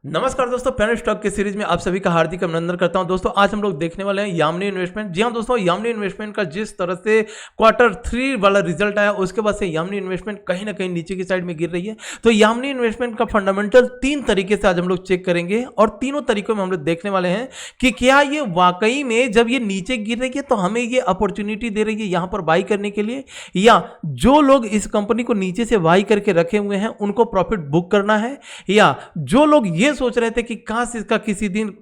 नमस्कार दोस्तों, pan stock के सीरीज में आप सभी का हार्दिक अभिनंदन करता हूं। दोस्तों आज हम लोग देखने वाले हैं यामिनी इन्वेस्टमेंट। जी हां दोस्तों, यामिनी इन्वेस्टमेंट का जिस तरह से Q3 वाला रिजल्ट आया उसके बाद से यामिनी इन्वेस्टमेंट कहीं ना कहीं नीचे की साइड में गिर रही है। तो यामिनी इन्वेस्टमेंट का फंडामेंटल 3 तरीके से आज हम लोग चेक करेंगे और तीनों तरीकों में हम लोग देखने वाले हैं कि क्या ये वाकई में जब ये नीचे गिर रही है तो हमें ये अपॉर्चुनिटी दे रही है यहाँ पर बाई करने के लिए, या जो लोग इस कंपनी को नीचे से बाई करके रखे हुए हैं उनको प्रॉफिट बुक करना है, या जो लोग ये सोच रहे थे कि काश इसका किसी दिन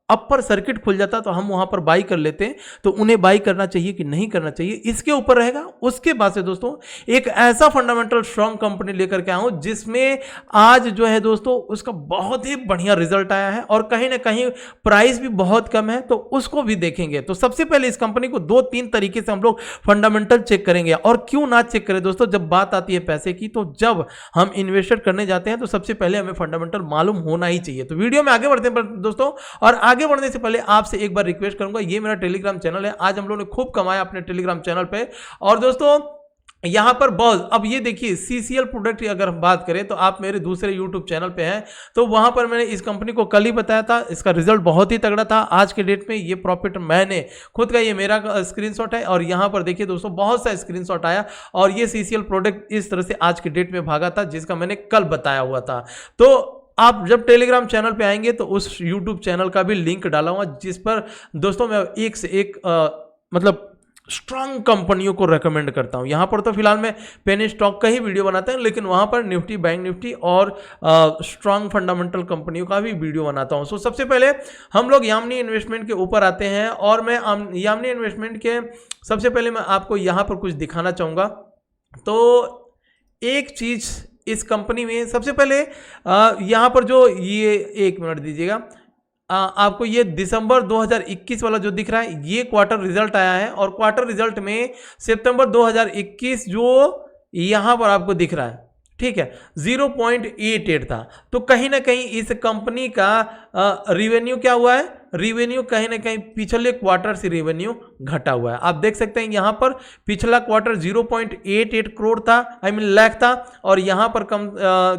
अपर सर्किट खुल जाता तो हम वहां पर बाई कर लेते हैं, तो उन्हें बाई करना चाहिए कि नहीं करना चाहिए इसके ऊपर रहेगा। उसके बाद से दोस्तों एक ऐसा फंडामेंटल स्ट्रांग कंपनी लेकर के आऊं जिसमें आज जो है दोस्तों उसका बहुत ही बढ़िया रिजल्ट आया है और कहीं ना कहीं प्राइस भी बहुत कम है, तो उसको भी देखेंगे। तो सबसे पहले इस कंपनी को 2-3 तरीके से हम लोग फंडामेंटल चेक करेंगे। और क्यों ना चेक करें दोस्तों, जब बात आती है पैसे की, तो जब हम इन्वेस्टर करने जाते हैं तो सबसे पहले हमें फंडामेंटल मालूम होना ही चाहिए। तो वीडियो में आगे बढ़ते हैं दोस्तों, और आगे बढ़ने से पहले आपसे एक बार रिक्वेस्ट करूंगा, ये मेरा टेलीग्राम चैनल है। आज हम लोगों ने खूब कमाया अपने टेलीग्राम चैनल पे। और दोस्तों यहां पर बहुत, अब ये देखिए सीसीएल प्रोडक्ट की अगर हम बात करें तो आप मेरे दूसरे यूट्यूब चैनल पे हैं, तो वहां पर मैंने इस कंपनी को कल ही बताया था, इसका रिजल्ट बहुत ही तगड़ा था। आज के डेट में ये प्रॉफिट मैंने खुद का, ये मेरा स्क्रीनशॉट है और यहां पर देखिए दोस्तों बहुत सा स्क्रीनशॉट आया और ये सीसीएल प्रोडक्ट इस तरह से आज के डेट में भागा था जिसका मैंने कल बताया हुआ था। तो आप जब टेलीग्राम चैनल पे आएंगे तो उस यूट्यूब चैनल का भी लिंक डाला हुआ जिस पर दोस्तों मैं एक से एक मतलब स्ट्रांग कंपनियों को रेकमेंड करता हूं। यहां पर तो फिलहाल मैं पेनी स्टॉक का ही वीडियो बनाता हूं, लेकिन वहां पर निफ्टी, बैंक निफ्टी और स्ट्रांग फंडामेंटल कंपनियों का भी वीडियो बनाता हूं। सो सबसे पहले हम लोग यामिनी इन्वेस्टमेंट के ऊपर आते हैं और मैं यामिनी इन्वेस्टमेंट के सबसे पहले मैं आपको यहां पर कुछ दिखाना चाहूंगा। तो एक चीज इस कंपनी में सबसे पहले यहां पर जो ये, एक मिनट दीजिएगा, आपको ये दिसंबर 2021 वाला जो दिख रहा है ये क्वार्टर रिजल्ट आया है और क्वार्टर रिजल्ट में सितंबर 2021 जो यहां पर आपको दिख रहा है, ठीक है, 0.88 था। तो कहीं ना कहीं इस कंपनी का रिवेन्यू क्या हुआ है, रिवेन्यू कहीं ना कहीं पिछले क्वार्टर से रिवेन्यू घटा हुआ है। आप देख सकते हैं यहां पर पिछला क्वार्टर 0.88 करोड़ था, आई मीन लाख था, और यहां पर कम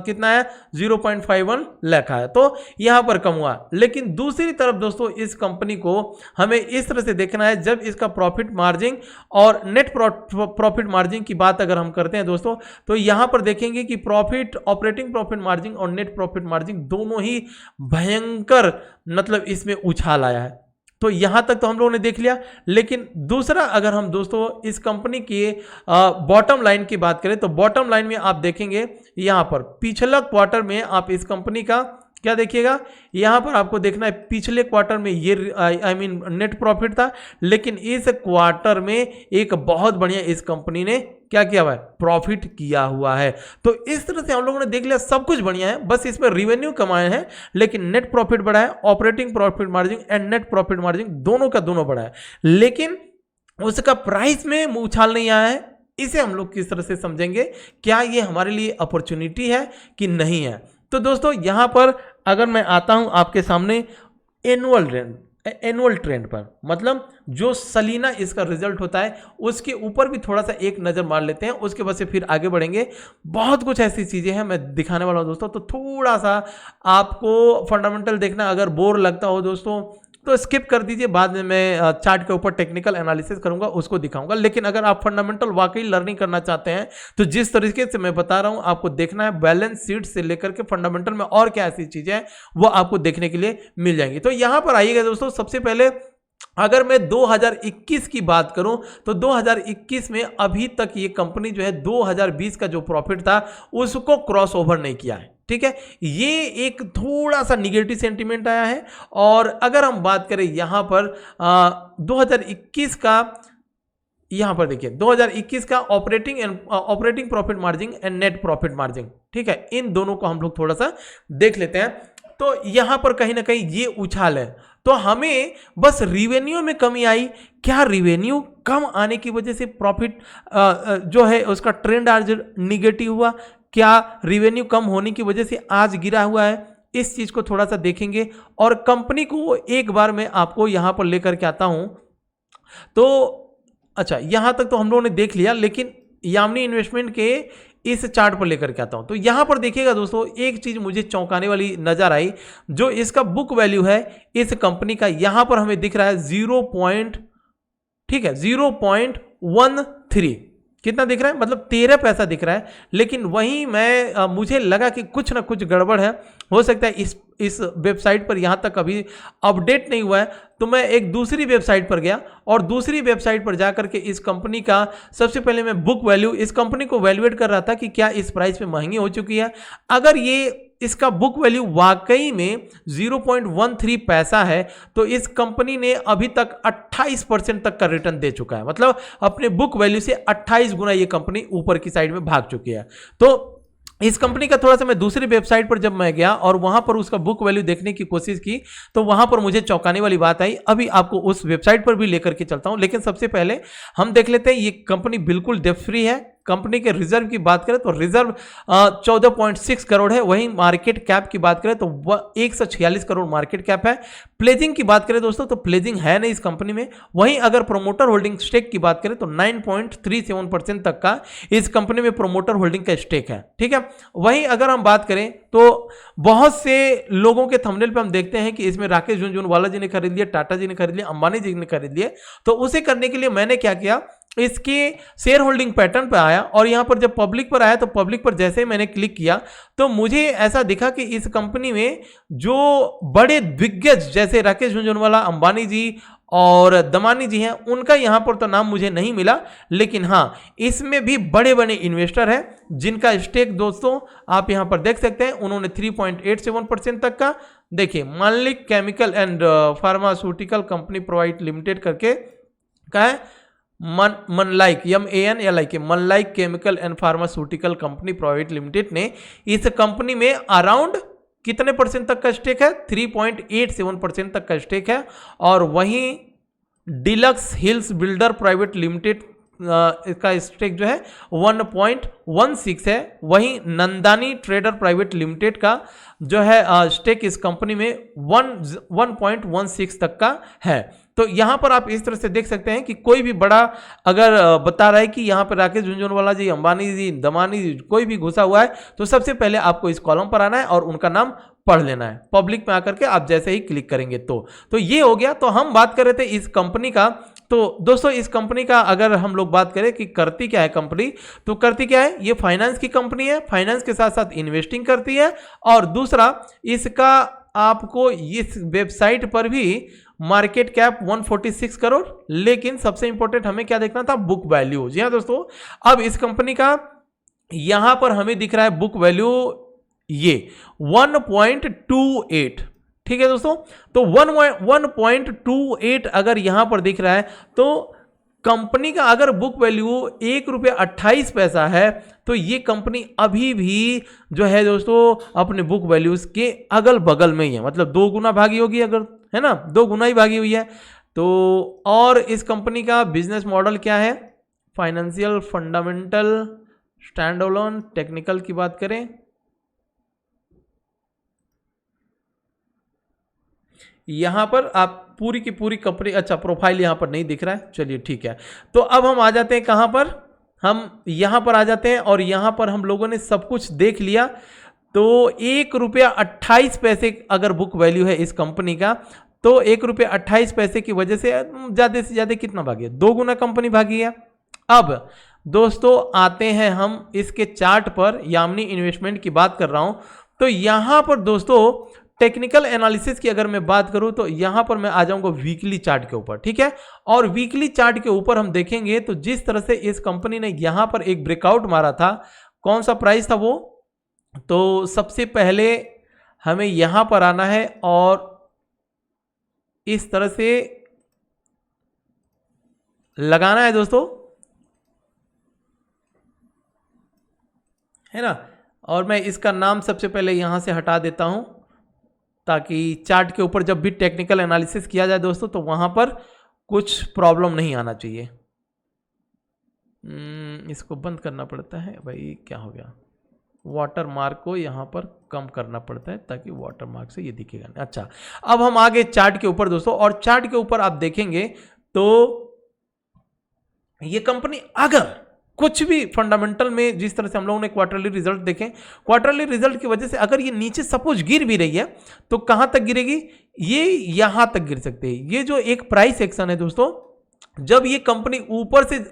कितना है, 0.51 लाख है, तो यहां पर कम हुआ। लेकिन दूसरी तरफ दोस्तों इस कंपनी को हमें इस तरह से देखना है, जब इसका प्रॉफिट मार्जिन और नेट प्रॉफिट मार्जिन की बात अगर हम करते हैं दोस्तों, तो यहां पर देखेंगे कि प्रॉफिट, ऑपरेटिंग प्रॉफिट मार्जिन और नेट प्रॉफिट मार्जिन दोनों ही भयंकर, मतलब इसमें उछाल आया है। तो यहां तक तो हम लोगों ने देख लिया। लेकिन दूसरा, अगर हम दोस्तों इस कंपनी की बॉटम लाइन की बात करें तो बॉटम लाइन में आप देखेंगे यहां पर पिछला क्वार्टर में आप इस कंपनी का क्या देखिएगा, यहां पर आपको देखना है पिछले क्वार्टर में ये आई मीन नेट प्रॉफिट था, लेकिन इस क्वार्टर में एक बहुत बढ़िया इस कंपनी ने क्या किया हुआ है, प्रॉफिट किया हुआ है। तो इस तरह से हम लोगों ने देख लिया, सब कुछ बढ़िया है, बस इसमें रिवेन्यू कमाए हैं लेकिन नेट प्रॉफिट बढ़ा है, operating profit margin and net profit margin दोनों का दोनों बढ़ा है, लेकिन उसका प्राइस में उछाल नहीं आया है। इसे हम लोग किस तरह से समझेंगे, क्या ये हमारे लिए अपॉर्चुनिटी है कि नहीं है। तो दोस्तों यहां पर अगर मैं आता हूं आपके सामने एनुअल ट्रेंड पर, मतलब जो सलीना इसका रिजल्ट होता है उसके ऊपर भी थोड़ा सा एक नज़र मार लेते हैं, उसके बाद से फिर आगे बढ़ेंगे। बहुत कुछ ऐसी चीज़ें हैं मैं दिखाने वाला हूं दोस्तों, तो थोड़ा सा आपको फंडामेंटल देखना अगर बोर लगता हो दोस्तों तो स्किप कर दीजिए, बाद में मैं चार्ट के ऊपर टेक्निकल एनालिसिस करूंगा, उसको दिखाऊंगा। लेकिन अगर आप फंडामेंटल वाकई लर्निंग करना चाहते हैं तो जिस तरीके से मैं बता रहा हूं आपको देखना है, बैलेंस शीट से लेकर के फंडामेंटल में और क्या ऐसी चीजें हैं वो आपको देखने के लिए मिल जाएंगी। तो यहां पर आइएगा दोस्तों, सबसे पहले अगर मैं 2021 की बात करूं तो 2021 में अभी तक ये कंपनी जो है 2020 का जो प्रॉफिट था उसको क्रॉस ओवर नहीं किया है, ठीक है, ये एक थोड़ा सा निगेटिव सेंटीमेंट आया है। और अगर हम बात करें यहां पर 2021 का, यहां पर देखिए 2021 का operating profit margin and net profit margin, ठीक है, इन दोनों को हम लोग थोड़ा सा देख लेते हैं। तो यहां पर कहीं ना कहीं ये उछाल है, तो हमें बस रिवेन्यू में कमी आई। क्या रिवेन्यू कम आने की वजह से प्रॉफिट जो है उसका ट्रेंड आज निगेटिव हुआ, क्या रिवेन्यू कम होने की वजह से आज गिरा हुआ है, इस चीज को थोड़ा सा देखेंगे। और कंपनी को एक बार मैं आपको यहां पर लेकर के आता हूं। तो अच्छा, यहां तक तो हम लोगों ने देख लिया, लेकिन यामिनी इन्वेस्टमेंट के इस चार्ट पर लेकर के आता हूं। तो यहां पर देखिएगा दोस्तों, एक चीज मुझे चौंकाने वाली नजर आई, जो इसका बुक वैल्यू है इस कंपनी का, यहां पर हमें दिख रहा है 0.13, कितना दिख रहा है, मतलब 13 पैसा दिख रहा है। लेकिन वहीं मुझे लगा कि कुछ ना कुछ गड़बड़ है, हो सकता है इस वेबसाइट पर यहाँ तक अभी अपडेट नहीं हुआ है। तो मैं एक दूसरी वेबसाइट पर गया और दूसरी वेबसाइट पर जाकर के इस कंपनी का सबसे पहले मैं बुक वैल्यू, इस कंपनी को वैल्यूएट कर रहा था कि क्या इस प्राइस पे महंगी हो चुकी है। अगर ये इसका बुक वैल्यू वाकई में 0.13 पैसा है तो इस कंपनी ने अभी तक 28% तक का रिटर्न दे चुका है, मतलब अपने बुक वैल्यू से 28 गुना ये कंपनी ऊपर की साइड में भाग चुकी है। तो इस कंपनी का थोड़ा सा मैं दूसरी वेबसाइट पर जब मैं गया और वहां पर उसका बुक वैल्यू देखने की कोशिश की तो वहां पर मुझे चौंकाने वाली बात आई। अभी आपको उस वेबसाइट पर भी लेकर के चलता हूं, लेकिन सबसे पहले हम देख लेते हैं ये कंपनी बिल्कुल डेब्ट फ्री है। कंपनी के रिजर्व की बात करें तो रिजर्व 14.6 करोड़ है। वहीं मार्केट कैप की बात करें तो 146 करोड़ मार्केट कैप है। प्लेजिंग की बात करें दोस्तों तो प्लेजिंग है नहीं इस कंपनी में। वहीं अगर प्रोमोटर होल्डिंग स्टेक की बात करें तो 9.37% तक का इस कंपनी में प्रोमोटर होल्डिंग का स्टेक है, ठीक है। वहीं अगर हम बात करें तो बहुत से लोगों के थंबनेल पे हम देखते हैं कि इसमें राकेश झुनझुनवाला जी ने खरीद लिया, टाटा जी ने खरीद लिया, अंबानी जी ने खरीद लिया। तो उसे करने के लिए मैंने क्या किया, इसके शेयर होल्डिंग पैटर्न पर आया और यहां पर जब पब्लिक पर आया तो पब्लिक पर जैसे ही मैंने क्लिक किया तो मुझे ऐसा दिखा कि इस कंपनी में जो बड़े दिग्गज जैसे राकेश झुनझुनवाला, अंबानी जी और दमानी जी हैं, उनका यहां पर तो नाम मुझे नहीं मिला। लेकिन हां, इसमें भी बड़े बड़े इन्वेस्टर हैं जिनका स्टेक दोस्तों आप यहां पर देख सकते हैं। उन्होंने 3.87% तक का, देखिए मालिक chemical and pharmaceutical company provide limited करके का है, Manlik MANLIK Manlik chemical and pharmaceutical company private limited ने इस कंपनी में अराउंड कितने परसेंट तक का स्टेक है, 3.87% तक का स्टेक है। और वहीं deluxe hills builder private limited इसका स्टेक जो है 1.16 है। वहीं नंदानी ट्रेडर प्राइवेट लिमिटेड का जो है स्टेक इस कंपनी में 1.16 तक का है। तो यहां पर आप इस तरह से देख सकते हैं कि कोई भी बड़ा अगर बता रहा है कि यहां पर राकेश झुनझुनवाला जी, अंबानी जी, दमानी जी कोई भी घुसा हुआ है तो सबसे पहले आपको इस कॉलम पर आना है और उनका नाम पढ़ लेना है। पब्लिक में आकर के आप जैसे ही क्लिक करेंगे तो ये हो गया। तो हम बात कर रहे थे इस कंपनी का। तो दोस्तों इस कंपनी का अगर हम लोग बात करें कि करती क्या है कंपनी, तो करती क्या है, ये फाइनेंस की कंपनी है, फाइनेंस के साथ साथ इन्वेस्टिंग करती है। और दूसरा इसका आपको इस वेबसाइट पर भी मार्केट कैप 146 करोड़, लेकिन सबसे इंपॉर्टेंट हमें क्या देखना था, बुक वैल्यू। जी हाँ दोस्तों, अब इस कंपनी का यहां पर हमें दिख रहा है बुक वैल्यू ये 1.28, ठीक है दोस्तों। तो 1.28 अगर यहां पर दिख रहा है तो कंपनी का अगर बुक वैल्यू ₹1.28 है तो ये कंपनी अभी भी जो है दोस्तों अपने बुक वैल्यूज के अगल बगल में ही है, मतलब 2 गुना भागी होगी, अगर है ना 2 गुना ही भागी हुई है। तो और इस कंपनी का बिजनेस मॉडल क्या है, financial fundamental, stand alone, technical की बात करें यहां पर आप पूरी की पूरी कंपनी, अच्छा प्रोफाइल यहां पर नहीं दिख रहा है, चलिए ठीक है। तो अब हम आ जाते हैं कहां पर, हम यहां पर आ जाते हैं और यहां पर हम लोगों ने सब कुछ देख लिया। तो ₹1.28 अगर बुक वैल्यू है इस कंपनी का तो ₹1.28 की वजह से ज्यादा कितना भागी, 2 गुना कंपनी भागी है। अब दोस्तों आते हैं हम इसके चार्ट पर, यामिनी इन्वेस्टमेंट की बात कर रहा हूं। तो यहां पर दोस्तों टेक्निकल एनालिसिस की अगर मैं बात करूं तो यहां पर मैं आ जाऊंगा वीकली चार्ट के ऊपर, ठीक है। और वीकली चार्ट के ऊपर हम देखेंगे तो जिस तरह से इस कंपनी ने यहां पर एक ब्रेकआउट मारा था, कौन सा प्राइस था वो, तो सबसे पहले हमें यहां पर आना है और इस तरह से लगाना है दोस्तों, है ना। और मैं इसका नाम सबसे पहले यहां से हटा देता हूं ताकि चार्ट के ऊपर जब भी टेक्निकल एनालिसिस किया जाए दोस्तों तो वहां पर कुछ प्रॉब्लम नहीं आना चाहिए। इसको बंद करना पड़ता है भाई, क्या हो गया, वाटर मार्क को यहां पर कम करना पड़ता है ताकि वाटर मार्क से ये दिखेगा नहीं। अच्छा, अब हम आगे चार्ट के ऊपर दोस्तों, और चार्ट के ऊपर आप देखेंगे तो ये कंपनी कुछ भी फंडामेंटल में जिस तरह से हम लोगों ने क्वार्टरली रिजल्ट देखे, क्वार्टरली रिजल्ट की वजह से अगर ये नीचे सपोज गिर भी रही है तो कहां तक गिरेगी, ये यहां तक गिर सकते हैं। ये जो एक प्राइस एक्शन है दोस्तों, जब ये कंपनी ऊपर से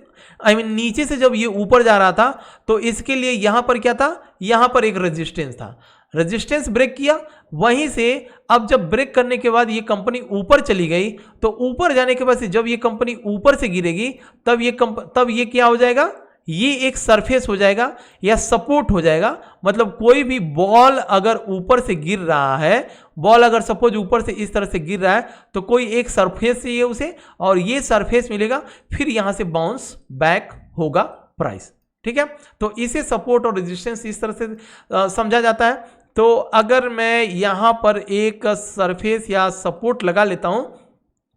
नीचे से जब ये ऊपर जा रहा था तो इसके लिए यहां पर क्या था, यहां पर एक रेजिस्टेंस था, रेजिस्टेंस ब्रेक किया, वहीं से अब जब ब्रेक करने के बाद ये कंपनी ऊपर चली गई तो ऊपर जाने के बाद से जब ये कंपनी ऊपर से गिरेगी तब ये क्या हो जाएगा, ये एक सरफेस हो जाएगा या सपोर्ट हो जाएगा। मतलब कोई भी बॉल अगर ऊपर से गिर रहा है, बॉल अगर सपोज ऊपर से इस तरह से गिर रहा है तो कोई एक सरफेस चाहिए उसे, और ये सरफेस मिलेगा, फिर यहां से बाउंस बैक होगा प्राइस। ठीक है, तो इसे सपोर्ट और रेजिस्टेंस इस तरह से समझा जाता है। तो अगर मैं यहां पर एक सरफेस या सपोर्ट लगा लेता हूं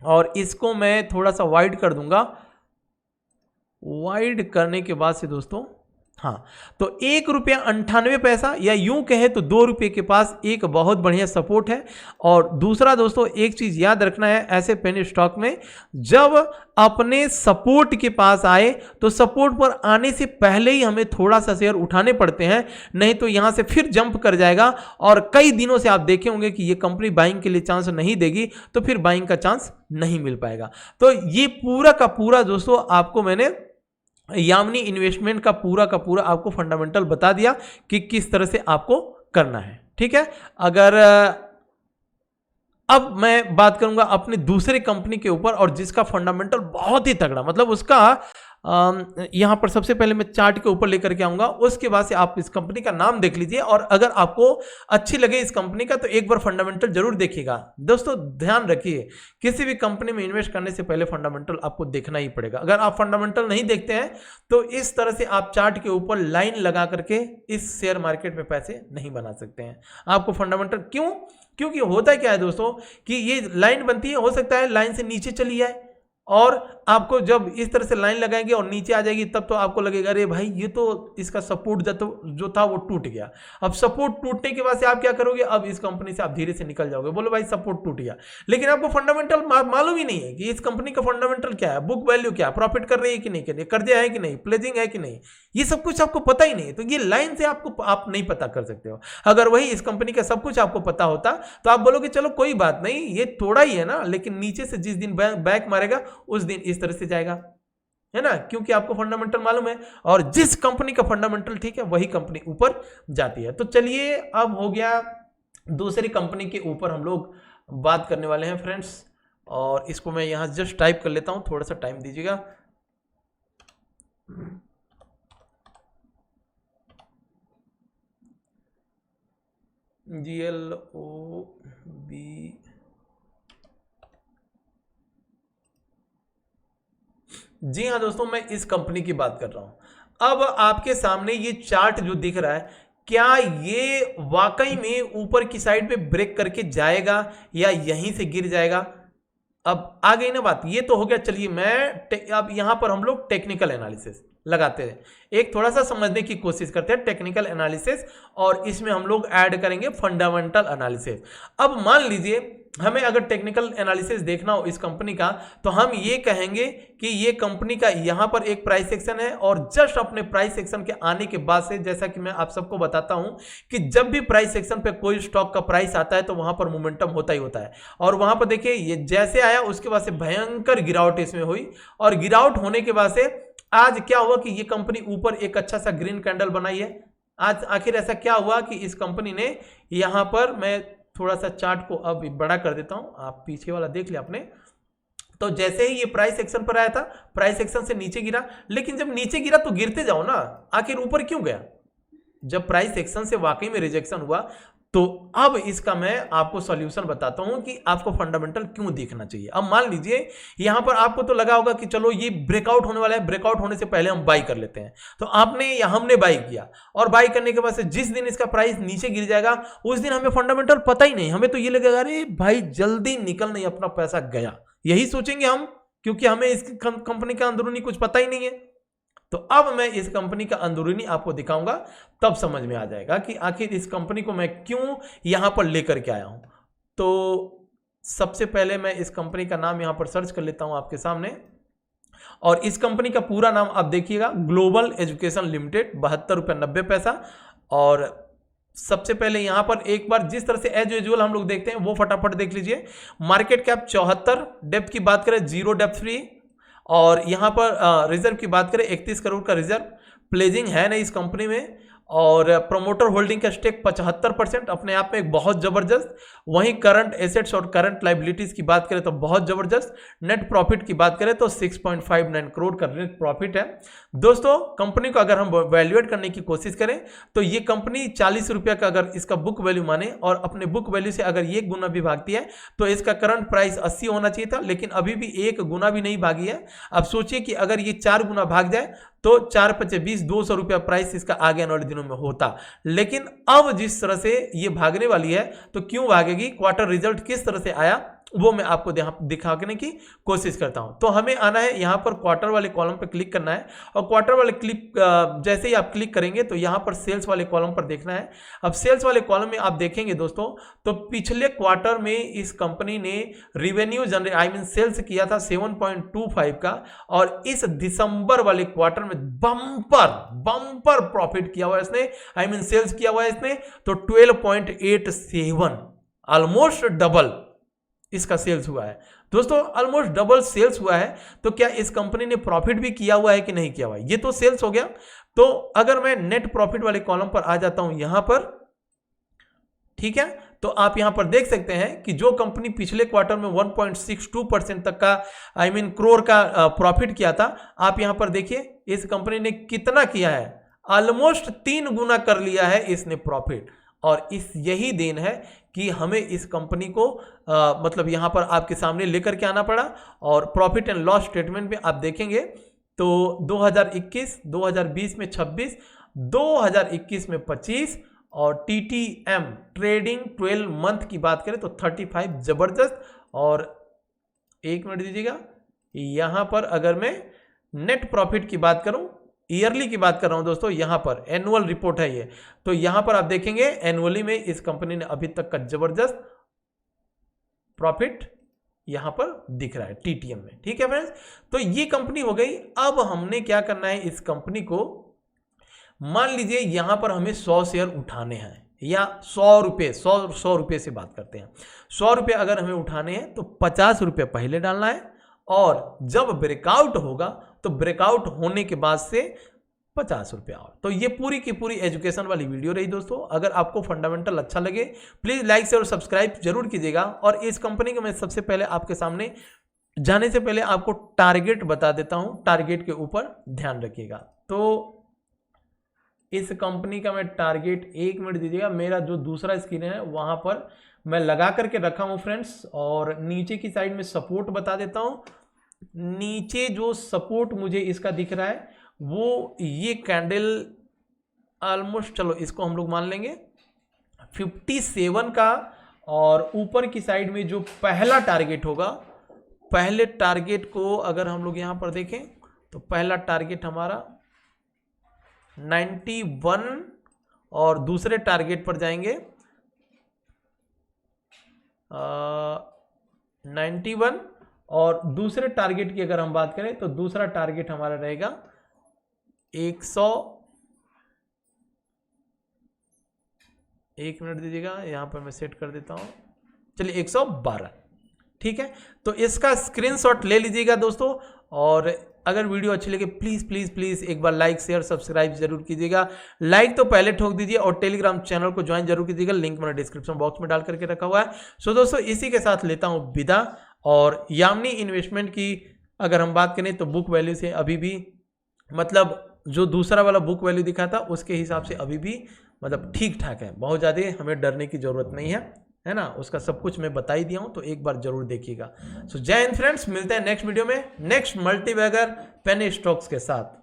और इसको मैं थोड़ा सा वाइड कर दूंगा, वाइड करने के बाद से दोस्तों, हाँ, तो 1 रुपया 98 पैसा या यूं कहे तो 2 रुपये के पास एक बहुत बढ़िया सपोर्ट है। और दूसरा दोस्तों एक चीज याद रखना है, ऐसे पेनी स्टॉक में जब अपने सपोर्ट के पास आए तो सपोर्ट पर आने से पहले ही हमें थोड़ा सा शेयर उठाने पड़ते हैं, नहीं तो यहां से फिर जंप कर जाएगा और कई दिनों से आप देखे होंगे कि ये कंपनी बाइंग के लिए चांस नहीं देगी, तो फिर बाइंग का चांस नहीं मिल पाएगा। तो ये पूरा का पूरा दोस्तों आपको मैंने यामिनी इन्वेस्टमेंट का पूरा आपको फंडामेंटल बता दिया कि किस तरह से आपको करना है। ठीक है, अगर अब मैं बात करूंगा अपनी दूसरी कंपनी के ऊपर और जिसका फंडामेंटल बहुत ही तगड़ा, मतलब उसका यहां पर सबसे पहले मैं चार्ट के ऊपर लेकर के आऊंगा, उसके बाद से आप इस कंपनी का नाम देख लीजिए और अगर आपको अच्छी लगे इस कंपनी का तो एक बार फंडामेंटल जरूर देखिएगा। दोस्तों ध्यान रखिए, किसी भी कंपनी में इन्वेस्ट करने से पहले फंडामेंटल आपको देखना ही पड़ेगा। अगर आप फंडामेंटल नहीं देखते हैं तो इस तरह से आप चार्ट के ऊपर लाइन लगा करके इस शेयर मार्केट में पैसे नहीं बना सकते हैं। आपको फंडामेंटल क्योंकि होता क्या है दोस्तों कि ये लाइन बनती है, हो सकता है लाइन से नीचे चली जाए और आपको जब इस तरह से लाइन लगाएंगे और नीचे आ जाएगी तब तो आपको लगेगा अरे भाई ये तो इसका सपोर्ट जो था वो टूट गया। अब सपोर्ट टूटने के बाद से आप क्या करोगे, अब इस कंपनी से आप धीरे से निकल जाओगे, बोलो भाई सपोर्ट टूट गया, लेकिन आपको फंडामेंटल मालूम ही नहीं है कि इस कंपनी का फंडामेंटल क्या है, बुक वैल्यू क्या है, प्रॉफिट कर रही है कि नहीं कर रही है, कर्जा है कि नहीं, प्लेजिंग है कि नहीं, ये सब कुछ आपको पता ही नहीं है। तो ये लाइन से आप नहीं पता कर सकते हो। अगर वही इस कंपनी का सब कुछ आपको पता होता तो आप बोलोगे चलो कोई बात नहीं, ये थोड़ा ही है ना, लेकिन नीचे से जिस दिन बैक मारेगा उस दिन इस तरह से जाएगा, है ना, क्योंकि आपको फंडामेंटल मालूम है और जिस कंपनी का फंडामेंटल ठीक है वही कंपनी ऊपर जाती है। तो चलिए अब हो गया दूसरी कंपनी के ऊपर हम लोग बात करने वाले हैं फ्रेंड्स, और इसको मैं यहां जस्ट टाइप कर लेता हूं, थोड़ा सा टाइम दीजिएगा। GLOB, जी हाँ दोस्तों, मैं इस कंपनी की बात कर रहा हूं। अब आपके सामने ये चार्ट जो दिख रहा है, क्या ये वाकई में ऊपर की साइड पे ब्रेक करके जाएगा या यहीं से गिर जाएगा? अब आ गई ना बात, ये तो हो गया। चलिए मैं अब यहां पर हम लोग टेक्निकल एनालिसिस लगाते हैं, एक थोड़ा सा समझने की कोशिश करते हैं टेक्निकल एनालिसिस, और इसमें हम लोग ऐड करेंगे फंडामेंटल एनालिसिस। अब मान लीजिए हमें अगर टेक्निकल एनालिसिस देखना हो इस कंपनी का तो हम ये कहेंगे कि ये कंपनी का यहां पर एक प्राइस सेक्शन है और जस्ट अपने प्राइस सेक्शन के आने के बाद से, जैसा कि मैं आप सबको बताता हूं कि जब भी प्राइस सेक्शन पे कोई स्टॉक का प्राइस आता है तो वहां पर मोमेंटम होता ही होता है। और वहां पर देखिए ये जैसे आया उसके बाद से भयंकर गिरावट इसमें हुई, और गिरावट होने के बाद से आज क्या हुआ कि ये कंपनी ऊपर एक अच्छा सा ग्रीन कैंडल बनाई है। आज आखिर ऐसा क्या हुआ कि इस कंपनी ने यहां पर, मैं थोड़ा सा चार्ट को अब बड़ा कर देता हूं, आप पीछे वाला देख लिया आपने, तो जैसे ही ये प्राइस सेक्शन पर आया था, प्राइस सेक्शन से नीचे गिरा, लेकिन जब नीचे गिरा तो गिरते जाओ ना, आखिर ऊपर क्यों गया? जब प्राइस सेक्शन से वाकई में रिजेक्शन हुआ तो अब इसका मैं आपको सॉल्यूशन बताता हूं कि आपको फंडामेंटल क्यों देखना चाहिए। अब मान लीजिए यहां पर आपको तो लगा होगा कि चलो ये ब्रेकआउट होने वाला है, ब्रेकआउट होने से पहले हम बाई कर लेते हैं, तो आपने या हमने बाई किया, और बाई करने के बाद से जिस दिन इसका प्राइस नीचे गिर जाएगा उस दिन हमें फंडामेंटल पता ही नहीं, हमें तो ये लगेगा अरे भाई जल्दी निकल, नहीं अपना पैसा गया, यही सोचेंगे हम, क्योंकि हमें इस कंपनी का अंदरूनी कुछ पता ही नहीं है। तो अब मैं इस कंपनी का अंदरूनी आपको दिखाऊंगा, तब समझ में आ जाएगा कि आखिर इस कंपनी को मैं क्यों यहां पर लेकर के आया हूं। तो सबसे पहले मैं इस कंपनी का नाम यहां पर सर्च कर लेता हूं आपके सामने, और इस कंपनी का पूरा नाम आप देखिएगा, ग्लोबल एजुकेशन लिमिटेड, 72 रुपये 90 पैसा। और सबसे पहले यहां पर एक बार जिस तरह से एज यूजुअल हम लोग देखते हैं वो फटाफट देख लीजिए। मार्केट कैप 74, डेप्थ की बात करें 0 डेप्थ फ्री, और यहां पर रिजर्व की बात करें 31 करोड़ का रिजर्व, प्लेजिंग है नहीं इस कंपनी में, और प्रमोटर होल्डिंग का स्टेक 75%, अपने आप में एक बहुत जबरदस्त। वहीं करंट एसेट्स और करंट लाइबिलिटीज की बात करें तो बहुत जबरदस्त। नेट प्रॉफिट की बात करें तो 6.59 करोड़ का नेट प्रॉफिट है। दोस्तों कंपनी को अगर हम वैल्यूएट करने की कोशिश करें तो ये कंपनी 40 रुपये का अगर इसका बुक वैल्यू माने और अपने बुक वैल्यू से अगर ये गुना भी भागती है तो इसका करंट प्राइस 80 होना चाहिए था, लेकिन अभी भी 1 गुना भी नहीं भागी है। अब सोचिए कि अगर ये 4 गुना भाग जाए तो 4 × 20 200 रुपया प्राइस इसका आगे आने वाले दिनों में होता। लेकिन अब जिस तरह से ये भागने वाली है तो क्यों भागेगी, क्वार्टर रिजल्ट किस तरह से आया वो मैं आपको दिखाने की कोशिश करता हूं। तो हमें आना है यहां पर क्वार्टर वाले कॉलम पर क्लिक करना है, और क्वार्टर वाले क्लिक जैसे ही आप क्लिक करेंगे तो यहां पर सेल्स वाले कॉलम पर देखना है। अब सेल्स वाले कॉलम में आप देखेंगे दोस्तों तो पिछले क्वार्टर में इस कंपनी ने रिवेन्यू जनरेट सेल्स किया था 7.25 का, और इस दिसंबर वाले क्वार्टर में बम्पर प्रॉफिट किया हुआ है इसने, सेल्स किया हुआ है इसने तो 12.87, ऑलमोस्ट डबल इसका सेल्स हुआ है दोस्तों, ऑलमोस्ट डबल सेल्स हुआ है। तो क्या इस कंपनी ने प्रॉफिट भी किया हुआ है कि नहीं किया हुआ है, ये तो सेल्स हो गया। तो अगर मैं नेट प्रॉफिट वाले कॉलम पर आ जाता हूं यहां पर, ठीक है, तो आप यहां पर देख सकते हैं कि जो कंपनी पिछले क्वार्टर में 1.62% तक का करोड़ का प्रॉफिट किया था, आप यहां पर देखिए इस कंपनी ने कितना किया है, ऑलमोस्ट 3 गुना कर लिया है इसने प्रॉफिट। और इस यही देन है कि हमें इस कंपनी को मतलब यहां पर आपके सामने लेकर के आना पड़ा। और प्रॉफिट एंड लॉस स्टेटमेंट में आप देखेंगे तो 2021 2020 में 26, 2021 में 25, और TTM ट्रेडिंग 12 मंथ की बात करें तो 35, जबरदस्त। और एक मिनट दीजिएगा, यहां पर अगर मैं नेट प्रॉफिट की बात करूं, ईयरली की बात कर रहा हूं दोस्तों, यहां पर एनुअल रिपोर्ट है ये, तो यहां पर आप देखेंगे एनुअली में इस कंपनी ने अभी तक का जबरदस्त प्रॉफिट यहां पर दिख रहा है TTM में, ठीक है फ्रेंड्स। तो ये कंपनी हो गई। अब हमने क्या करना है, इस कंपनी को मान लीजिए यहां पर हमें 100 शेयर उठाने हैं, या 100 रुपये, 100 रुपये से बात करते हैं, 100 रुपये अगर हमें उठाने हैं तो 50 रुपये पहले डालना है, और जब ब्रेकआउट होगा तो ब्रेकआउट होने के बाद से 50 रुपये और। तो ये पूरी की पूरी एजुकेशन वाली वीडियो रही दोस्तों। अगर आपको फंडामेंटल अच्छा लगे प्लीज़ लाइक से और सब्सक्राइब जरूर कीजिएगा। और इस कंपनी के मैं सबसे पहले आपके सामने जाने से पहले आपको टारगेट बता देता हूँ, टारगेट के ऊपर ध्यान रखिएगा। तो इस कंपनी का मैं टारगेट, 1 मिनट दीजिएगा, मेरा जो दूसरा स्क्रीन है वहां पर मैं लगा करके रखा हूं फ्रेंड्स, और नीचे की साइड में सपोर्ट बता देता हूं। नीचे जो सपोर्ट मुझे इसका दिख रहा है वो ये कैंडल ऑलमोस्ट, चलो इसको हम लोग मान लेंगे 57 का, और ऊपर की साइड में जो पहला टारगेट होगा, पहले टारगेट को अगर हम लोग यहां पर देखें तो पहला टारगेट हमारा 91, और दूसरे टारगेट पर जाएंगे 91, और दूसरे टारगेट की अगर हम बात करें तो दूसरा टारगेट हमारा रहेगा 100, 1 मिनट दीजिएगा, यहां पर मैं सेट कर देता हूं, चलिए 112, ठीक है। तो इसका स्क्रीनशॉट ले लीजिएगा दोस्तों। और अगर वीडियो अच्छी लगे प्लीज़ प्लीज़ प्लीज़ एक बार लाइक शेयर सब्सक्राइब जरूर कीजिएगा। लाइक तो पहले ठोक दीजिए, और टेलीग्राम चैनल को ज्वाइन जरूर कीजिएगा, लिंक मैंने डिस्क्रिप्शन बॉक्स में डाल करके रखा हुआ है। सो दोस्तों इसी के साथ लेता हूँ विदा। और यामिनी इन्वेस्टमेंट की अगर हम बात करें तो बुक वैल्यू से अभी भी, मतलब जो दूसरा वाला बुक वैल्यू दिखा था उसके हिसाब से अभी भी मतलब ठीक ठाक है, बहुत ज़्यादा हमें डरने की ज़रूरत नहीं है ना, उसका सब कुछ मैं बता ही दिया हूँ, तो एक बार जरूर देखिएगा। सो जय हिंद फ्रेंड्स, मिलते हैं नेक्स्ट वीडियो में नेक्स्ट मल्टीबैगर पेनी स्टॉक्स के साथ।